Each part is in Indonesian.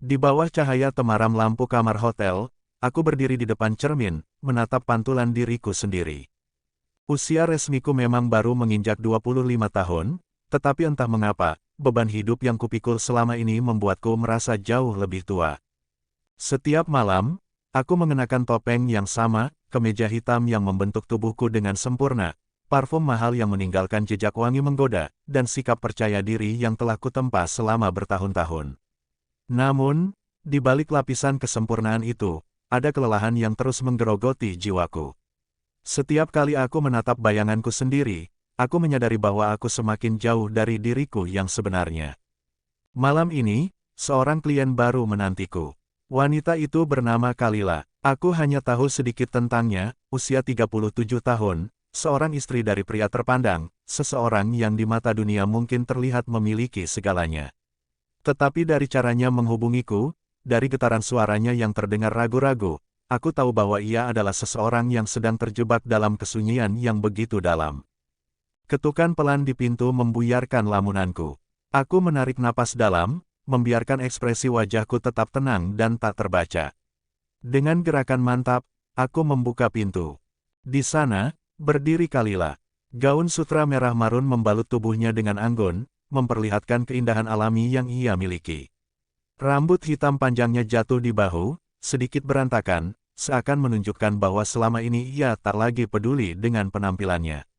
Di bawah cahaya temaram lampu kamar hotel, aku berdiri di depan cermin, menatap pantulan diriku sendiri. Usia resmiku memang baru menginjak 25 tahun, tetapi entah mengapa, beban hidup yang kupikul selama ini membuatku merasa jauh lebih tua. Setiap malam, aku mengenakan topeng yang sama, kemeja hitam yang membentuk tubuhku dengan sempurna, parfum mahal yang meninggalkan jejak wangi menggoda, dan sikap percaya diri yang telah kutempa selama bertahun-tahun. Namun, di balik lapisan kesempurnaan itu, ada kelelahan yang terus menggerogoti jiwaku. Setiap kali aku menatap bayanganku sendiri, aku menyadari bahwa aku semakin jauh dari diriku yang sebenarnya. Malam ini, seorang klien baru menantiku. Wanita itu bernama Kalila. Aku hanya tahu sedikit tentangnya, usia 37 tahun, seorang istri dari pria terpandang, seseorang yang di mata dunia mungkin terlihat memiliki segalanya. Tetapi dari caranya menghubungiku, dari getaran suaranya yang terdengar ragu-ragu, aku tahu bahwa ia adalah seseorang yang sedang terjebak dalam kesunyian yang begitu dalam. Ketukan pelan di pintu membuyarkan lamunanku. Aku menarik napas dalam, membiarkan ekspresi wajahku tetap tenang dan tak terbaca. Dengan gerakan mantap, aku membuka pintu. Di sana, berdiri Kalila. Gaun sutra merah marun membalut tubuhnya dengan anggun, memperlihatkan keindahan alami yang ia miliki. Rambut hitam panjangnya jatuh di bahu, sedikit berantakan, seakan menunjukkan bahwa selama ini ia tak lagi peduli dengan penampilannya.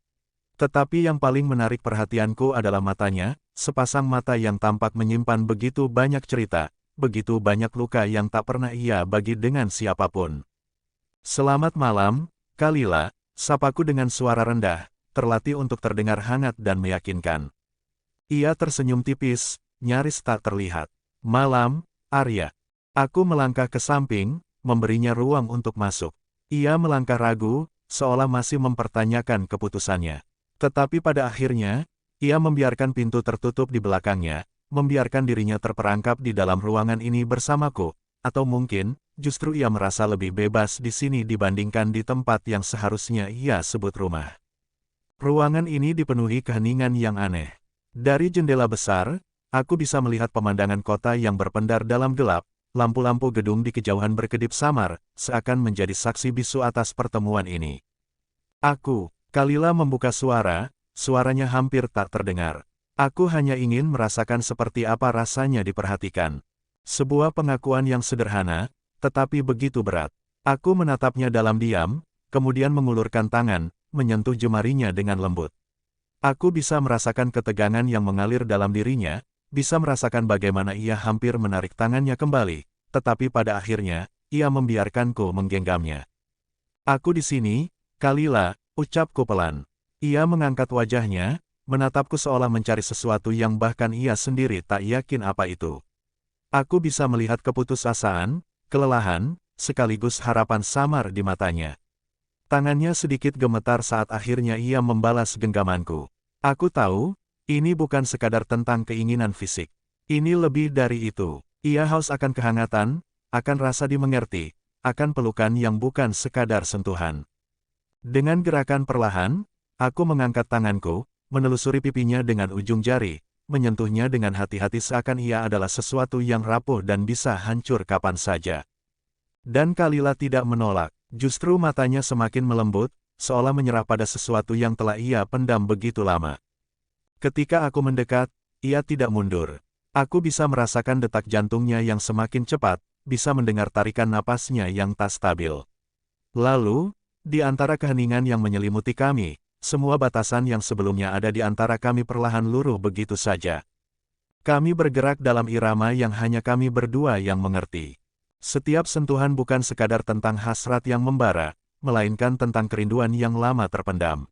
Tetapi yang paling menarik perhatianku adalah matanya, sepasang mata yang tampak menyimpan begitu banyak cerita, begitu banyak luka yang tak pernah ia bagi dengan siapapun. "Selamat malam, Kalila," sapaku dengan suara rendah, terlatih untuk terdengar hangat dan meyakinkan. Ia tersenyum tipis, nyaris tak terlihat. "Malam, Arya." Aku melangkah ke samping, memberinya ruang untuk masuk. Ia melangkah ragu, seolah masih mempertanyakan keputusannya. Tetapi pada akhirnya, ia membiarkan pintu tertutup di belakangnya, membiarkan dirinya terperangkap di dalam ruangan ini bersamaku, atau mungkin, justru ia merasa lebih bebas di sini dibandingkan di tempat yang seharusnya ia sebut rumah. Ruangan ini dipenuhi keheningan yang aneh. Dari jendela besar, aku bisa melihat pemandangan kota yang berpendar dalam gelap, lampu-lampu gedung di kejauhan berkedip samar, seakan menjadi saksi bisu atas pertemuan ini. Kalila membuka suara, suaranya hampir tak terdengar. Aku hanya ingin merasakan seperti apa rasanya diperhatikan. Sebuah pengakuan yang sederhana, tetapi begitu berat. Aku menatapnya dalam diam, kemudian mengulurkan tangan, menyentuh jemarinya dengan lembut. Aku bisa merasakan ketegangan yang mengalir dalam dirinya, bisa merasakan bagaimana ia hampir menarik tangannya kembali, tetapi pada akhirnya, ia membiarkanku menggenggamnya. "Aku di sini, Kalila," ucapku pelan. Ia mengangkat wajahnya, menatapku seolah mencari sesuatu yang bahkan ia sendiri tak yakin apa itu. Aku bisa melihat keputusasaan, kelelahan, sekaligus harapan samar di matanya. Tangannya sedikit gemetar saat akhirnya ia membalas genggamanku. Aku tahu, ini bukan sekadar tentang keinginan fisik. Ini lebih dari itu. Ia haus akan kehangatan, akan rasa dimengerti, akan pelukan yang bukan sekadar sentuhan. Dengan gerakan perlahan, aku mengangkat tanganku, menelusuri pipinya dengan ujung jari, menyentuhnya dengan hati-hati seakan ia adalah sesuatu yang rapuh dan bisa hancur kapan saja. Dan Kalila tidak menolak, justru matanya semakin melembut, seolah menyerah pada sesuatu yang telah ia pendam begitu lama. Ketika aku mendekat, ia tidak mundur. Aku bisa merasakan detak jantungnya yang semakin cepat, bisa mendengar tarikan napasnya yang tak stabil. Lalu, di antara keheningan yang menyelimuti kami, semua batasan yang sebelumnya ada di antara kami perlahan luruh begitu saja. Kami bergerak dalam irama yang hanya kami berdua yang mengerti. Setiap sentuhan bukan sekadar tentang hasrat yang membara, melainkan tentang kerinduan yang lama terpendam.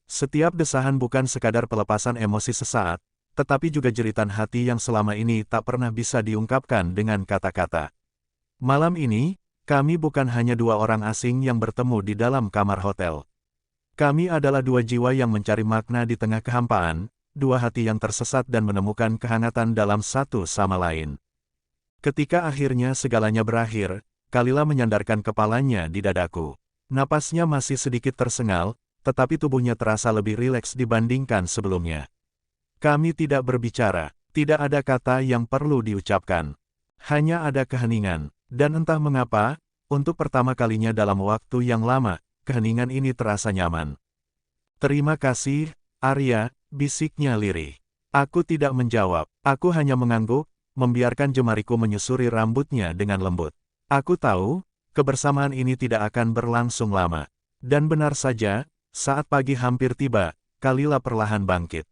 Setiap desahan bukan sekadar pelepasan emosi sesaat, tetapi juga jeritan hati yang selama ini tak pernah bisa diungkapkan dengan kata-kata. Malam ini, kami bukan hanya dua orang asing yang bertemu di dalam kamar hotel. Kami adalah dua jiwa yang mencari makna di tengah kehampaan, dua hati yang tersesat dan menemukan kehangatan dalam satu sama lain. Ketika akhirnya segalanya berakhir, Kalila menyandarkan kepalanya di dadaku. Napasnya masih sedikit tersengal, tetapi tubuhnya terasa lebih rileks dibandingkan sebelumnya. Kami tidak berbicara, tidak ada kata yang perlu diucapkan. Hanya ada keheningan, dan entah mengapa, untuk pertama kalinya dalam waktu yang lama, keheningan ini terasa nyaman. Terima kasih, Arya, bisiknya lirih. Aku tidak menjawab, aku hanya mengangguk, membiarkan jemariku menyusuri rambutnya dengan lembut. Aku tahu, kebersamaan ini tidak akan berlangsung lama. Dan benar saja, saat pagi hampir tiba, Kalila perlahan bangkit.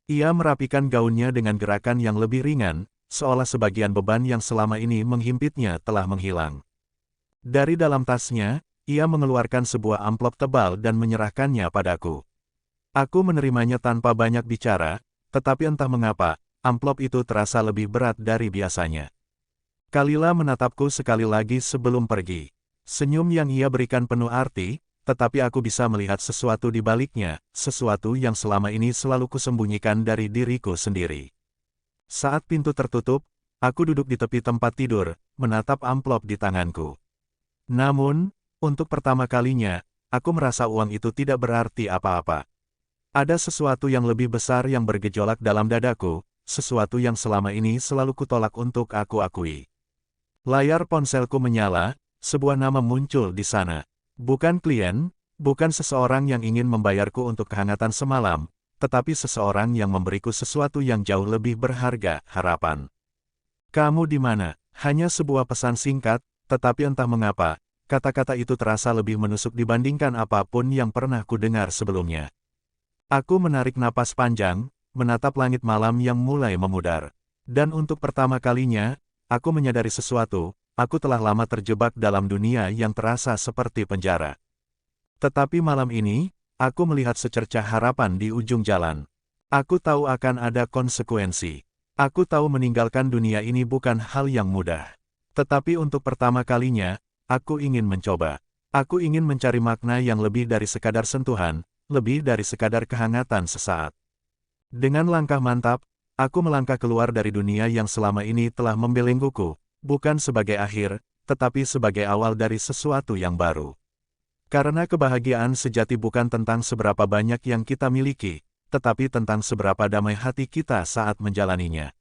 Ia merapikan gaunnya dengan gerakan yang lebih ringan, seolah sebagian beban yang selama ini menghimpitnya telah menghilang. Dari dalam tasnya, ia mengeluarkan sebuah amplop tebal dan menyerahkannya padaku. Aku menerimanya tanpa banyak bicara, tetapi entah mengapa, amplop itu terasa lebih berat dari biasanya. Kalila menatapku sekali lagi sebelum pergi. Senyum yang ia berikan penuh arti, tetapi aku bisa melihat sesuatu di baliknya, sesuatu yang selama ini selalu kusembunyikan dari diriku sendiri. Saat pintu tertutup, aku duduk di tepi tempat tidur, menatap amplop di tanganku. Namun, untuk pertama kalinya, aku merasa uang itu tidak berarti apa-apa. Ada sesuatu yang lebih besar yang bergejolak dalam dadaku, sesuatu yang selama ini selalu kutolak untuk aku akui. Layar ponselku menyala, sebuah nama muncul di sana. Bukan klien, bukan seseorang yang ingin membayarku untuk kehangatan semalam, tetapi seseorang yang memberiku sesuatu yang jauh lebih berharga, harapan. "Kamu di mana?" Hanya sebuah pesan singkat, tetapi entah mengapa, kata-kata itu terasa lebih menusuk dibandingkan apapun yang pernah kudengar sebelumnya. Aku menarik napas panjang, menatap langit malam yang mulai memudar. Dan untuk pertama kalinya, aku menyadari sesuatu, aku telah lama terjebak dalam dunia yang terasa seperti penjara. Tetapi malam ini, aku melihat secercah harapan di ujung jalan. Aku tahu akan ada konsekuensi. Aku tahu meninggalkan dunia ini bukan hal yang mudah. Tetapi untuk pertama kalinya, aku ingin mencoba. Aku ingin mencari makna yang lebih dari sekadar sentuhan, lebih dari sekadar kehangatan sesaat. Dengan langkah mantap, aku melangkah keluar dari dunia yang selama ini telah membelengguku, bukan sebagai akhir, tetapi sebagai awal dari sesuatu yang baru. Karena kebahagiaan sejati bukan tentang seberapa banyak yang kita miliki, tetapi tentang seberapa damai hati kita saat menjalaninya.